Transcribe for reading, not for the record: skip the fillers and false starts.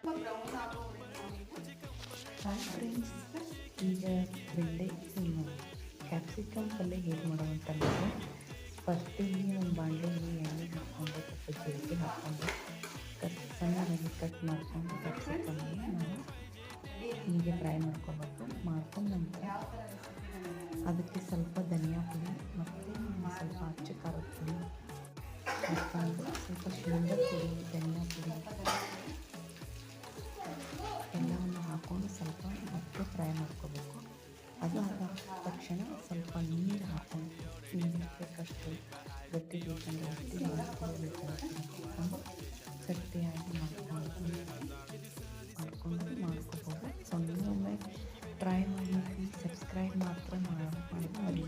Hi friends, ಈಗ ಬೆಂಡೆ capsicum ಪಲ್ಯ ಹೇಗೆ ಮಾಡೋದು ಅಂತ ನೋಡಿ. ಫಸ್ಟಿಗೆ ಒಂದು ಬಾಣಲೆಯಲ್ಲಿ ಎಣ್ಣೆ ಹಾಕ್ಕೊಂಡು ಸ್ವಲ್ಪ ಜೀರಿಗೆ ಹಾಕ್ಕೊಂಡು ಸಣ್ಣದಾಗಿ ಕಟ್ ಮಾಡಿಕೊಂಡು ಕ್ಯಾಪ್ಸಿಕಮ್ಗೆ ನಾವು ಹೀಗೆ ಫ್ರೈ ಮಾಡ್ಕೊಂಡು ನಂತರ ಅದಕ್ಕೆ ಸ್ವಲ್ಪ ಧನಿಯಾ ಪುಡಿ ಮತ್ತು ಸ್ವಲ್ಪ ಅಚ್ಚ ಖಾರದ ಪುಡಿ ಹಾಕ್ಕೊಂಡು ಸ್ವಲ್ಪ ಶೇಂಗಾ ಪುಡಿ, ಧನಿಯಾ ಪುಡಿ ಎಲ್ಲವನ್ನು ಹಾಕ್ಕೊಂಡು ಸ್ವಲ್ಪ ಮತ್ತೆ ಫ್ರೈ ಮಾಡ್ಕೋಬೇಕು. ಅದು ಆದ ತಕ್ಷಣ ಸ್ವಲ್ಪ ನೀರು ಹಾಕ್ಕೊಂಡು ನಿಮಗೆ ಬೇಕಷ್ಟು ಗಟ್ಟಿ ಬೇಕಂದರೆ ಗಟ್ಟಿ ಹಾಕ್ಕೊಂಡು ಗಟ್ಟಿಯಾಗಿ ಮಾಡ್ಕೋಬೋದು. ಸೊ ನೀವು ಒಮ್ಮೆ ಟ್ರೈ ಮಾಡಿ, ಸಬ್ಸ್ಕ್ರೈಬ್ ಮಾತ್ರ ಮಾಡಿ ಮರಿಬೇಡಿ.